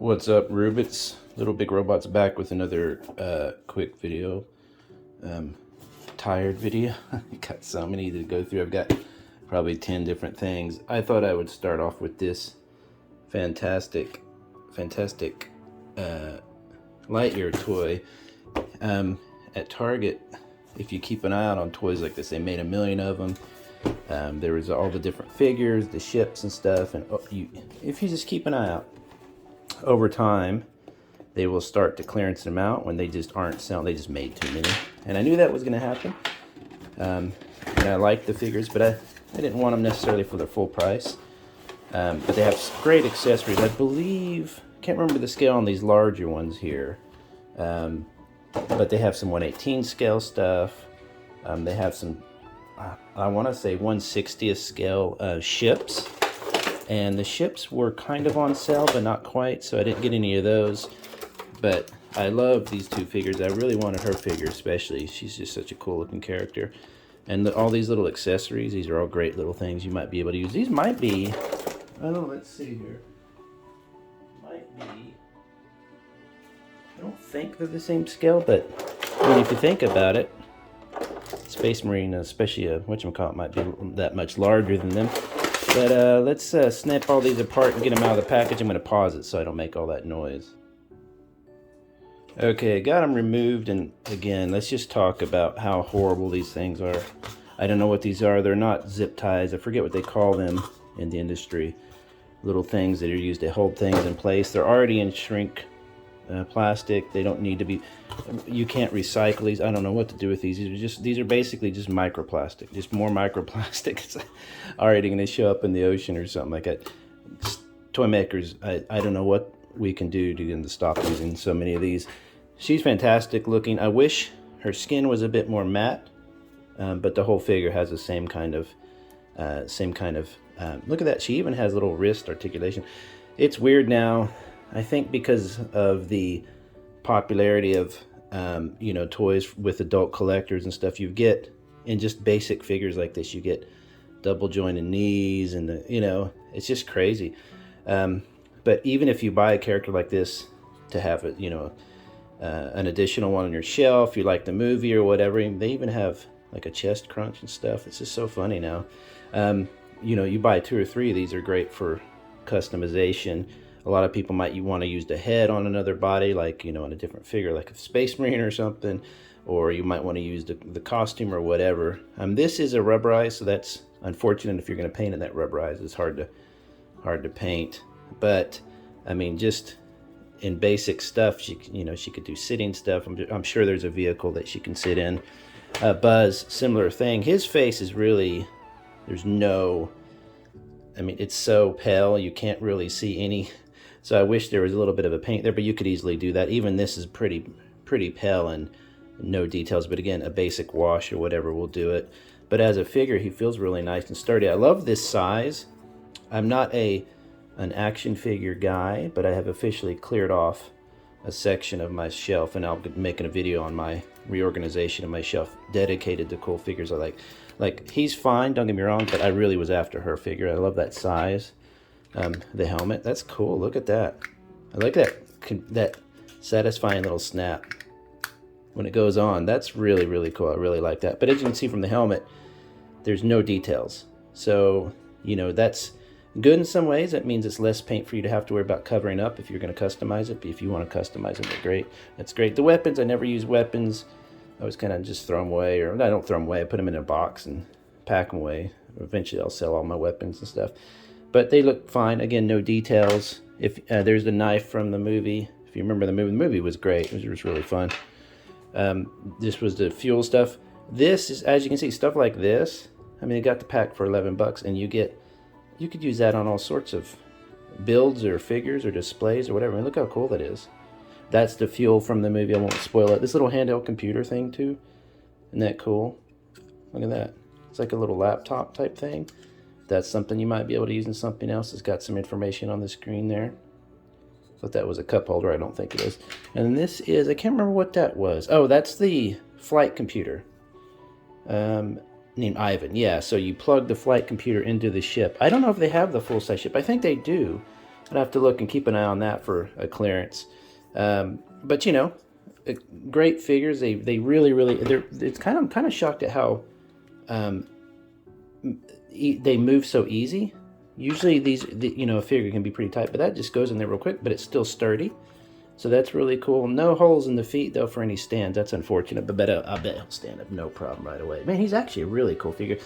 What's up, Rubits? Little Big Robot's back with another quick video. Tired video. Got so many to go through. I've got probably 10 different things. I thought I would start off with this fantastic Lightyear toy. At Target, if you keep an eye out on toys like this, they made 1 million of them. There was all the different figures, the ships and stuff, and if you just keep an eye out, over time they will start to clearance them out when they just aren't selling. They just made too many, and I knew that was going to happen. And I liked the figures, but I didn't want them necessarily for their full price. But they have great accessories. I believe, can't remember the scale on these larger ones here, but they have some 1/18 scale stuff. They have some I want to say 1/60th scale ships, and the ships were kind of on sale but not quite, so I didn't get any of those. But I love these two figures. I really wanted her figure especially. She's just such a cool looking character. And all these little accessories, these are all great little things you might be able to use. These might be, oh, let's see here, might be, I don't think they're the same scale, but I mean, if you think about it, Space Marine, especially a whatchamacallit, might be that much larger than them. But let's snap all these apart and get them out of the package. I'm going to pause it so I don't make all that noise. Okay, got them removed, and again, let's just talk about how horrible these things are. I don't know what these are. They're not zip ties. I forget what they call them in the industry. Little things that are used to hold things in place. They're already in shrink plastic. They don't need to be, you can't recycle these. I don't know what to do with these. These are basically just microplastic, just more microplastic. It's already going to show up in the ocean or something like that. Toy makers, I don't know what we can do to get them to stop using so many of these. She's fantastic looking. I wish her skin was a bit more matte, but the whole figure has the same kind of look at that. She even has little wrist articulation. It's weird now, I think, because of the popularity of you know, toys with adult collectors and stuff. You get, in just basic figures like this, you get double jointed knees, and you know, it's just crazy. But even if you buy a character like this to have it, you know, an additional one on your shelf, you like the movie or whatever, they even have like a chest crunch and stuff. It's just so funny now. You know, you buy 2 or 3 of these, are great for customization. A lot of people might want to use the head on another body, like, you know, on a different figure, like a Space Marine or something, or you might want to use the costume or whatever. This is a rubberized, so that's unfortunate. If you're going to paint it that rubberized, it's hard to paint. But I mean, just in basic stuff, she could do sitting stuff. I'm sure there's a vehicle that she can sit in. Buzz, similar thing. His face is really, there's no, I mean, it's so pale you can't really see any. So I wish there was a little bit of a paint there, but you could easily do that. Even this is pretty pale and no details, but again, a basic wash or whatever will do it. But as a figure, he feels really nice and sturdy. I love this size. I'm not an action figure guy, but I have officially cleared off a section of my shelf, and I'll be making a video on my reorganization of my shelf dedicated to cool figures I like. Like, he's fine, don't get me wrong, but I really was after her figure. I love that size. The helmet, that's cool. Look at that. I like that satisfying little snap when it goes on. That's really cool. I really like that. But as you can see from the helmet, there's no details. So, you know, that's good in some ways. That means it's less paint for you to have to worry about covering up if you're going to customize it. But if you want to customize it, they're great. That's great. The weapons, I never use weapons. I always kind of just throw them away, or I don't throw them away. I put them in a box and pack them away. Eventually, I'll sell all my weapons and stuff. But they look fine. Again, no details. If there's the knife from the movie. If you remember the movie was great. It was really fun. This was the fuel stuff. This is, as you can see, stuff like this. I mean, I got the pack for $11, and you could use that on all sorts of builds or figures or displays or whatever. I mean, look how cool that is. That's the fuel from the movie. I won't spoil it. This little handheld computer thing too. Isn't that cool? Look at that. It's like a little laptop type thing. That's something you might be able to use in something else. It's got some information on the screen there. Thought that was a cup holder. I don't think it is. And this is, I can't remember what that was. Oh, that's the flight computer. Named Ivan. Yeah, so you plug the flight computer into the ship. I don't know if they have the full-size ship. I think they do. I'd have to look and keep an eye on that for a clearance. But you know, great figures. They really it's kind of shocked at how they move so easy. Usually you know, a figure can be pretty tight, but that just goes in there real quick, but it's still sturdy. So that's really cool. No holes in the feet though for any stands. That's unfortunate, but I bet he'll stand up no problem right away. Man, he's actually a really cool figure.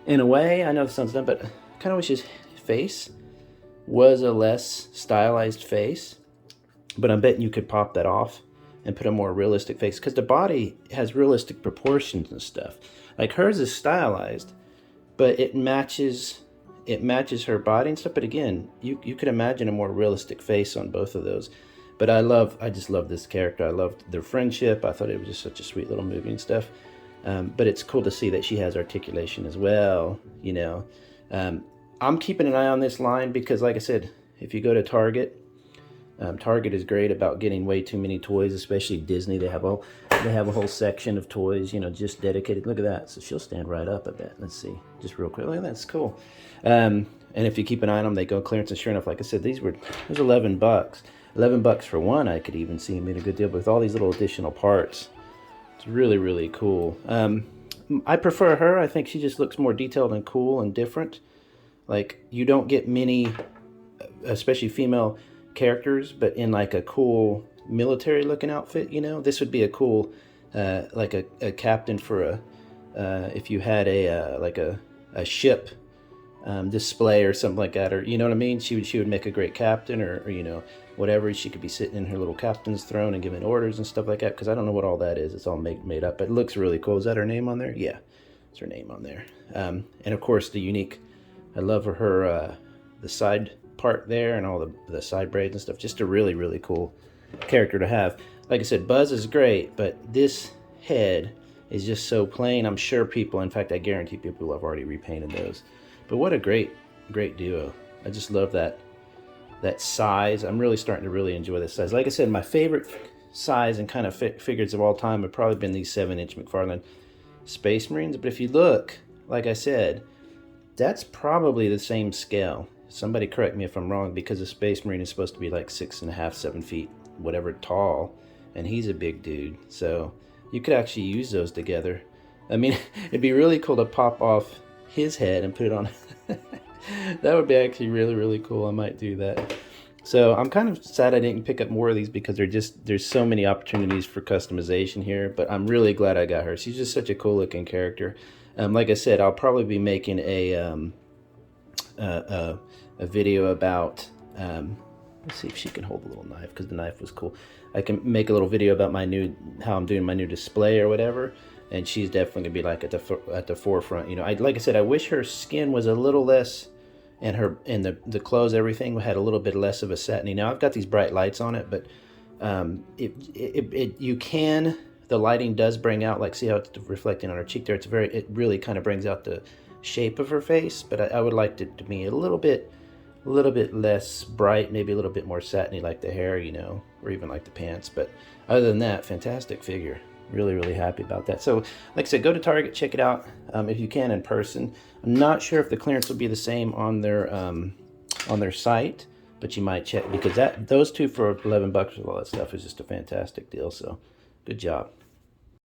In a way, I know the sun's done, but I kind of wish his face was a less stylized face. But I'm betting you could pop that off and put a more realistic face, because the body has realistic proportions and stuff. Like hers is stylized, but it matches her body and stuff. But again, you could imagine a more realistic face on both of those. But I just love this character. I loved their friendship. I thought it was just such a sweet little movie and stuff. But it's cool to see that she has articulation as well, you know. I'm keeping an eye on this line because, like I said, if you go to Target, Target is great about getting way too many toys, especially Disney. They have a whole section of toys, you know, just dedicated. Look at that. So she'll stand right up, I bet. Let's see. Just real quick. Look at that. That's cool. And if you keep an eye on them, they go clearance. And sure enough, like I said, it was $11. $11 for one. I could even see them being a good deal. But with all these little additional parts, it's really cool. I prefer her. I think she just looks more detailed and cool and different. Like, you don't get many, especially female characters, but in like a cool military looking outfit, you know. This would be a cool like a captain for a if you had a like a ship display or something like that, or you know what I mean. She would make a great captain, or you know, whatever. She could be sitting in her little captain's throne and giving orders and stuff like that, because I don't know what all that is. It's all made up, but it looks really cool. Is that her name on there? Yeah, it's her name on there. And of course the unique, I love her the side part there and all the side braids and stuff. Just a really cool character to have. Like I said, Buzz is great, but this head is just so plain. I'm sure people, in fact I guarantee people have already repainted those. But what a great duo. I just love that size. I'm really starting to really enjoy this size. Like I said, my favorite size and kind of figures of all time have probably been these 7-inch McFarlane Space Marines. But if you look, like I said, that's probably the same scale. Somebody correct me if I'm wrong, because a Space Marine is supposed to be like 6.5, 7 feet, whatever tall, and he's a big dude. So you could actually use those together. I mean, it'd be really cool to pop off his head and put it on. That would be actually really cool. I might do that. So I'm kind of sad I didn't pick up more of these, because there's so many opportunities for customization here. But I'm really glad I got her. She's just such a cool looking character. Like I said, I'll probably be making a video about let's see if she can hold the little knife, because the knife was cool. I can make a little video about how I'm doing my new display or whatever, and she's definitely gonna be like at the forefront. You know, like I said, I wish her skin was a little less, and the clothes, everything had a little bit less of a satiny. Now I've got these bright lights on it, but the lighting does bring out, like, see how it's reflecting on her cheek there. It really kind of brings out the shape of her face, but I would like it to be a little bit less bright, maybe a little bit more satiny, like the hair, you know, or even like the pants. But other than that, fantastic figure. Really happy about that. So like I said, go to Target, check it out if you can in person. I'm not sure if the clearance will be the same on their site, but you might check, because those two for $11 with all that stuff is just a fantastic deal. So good job.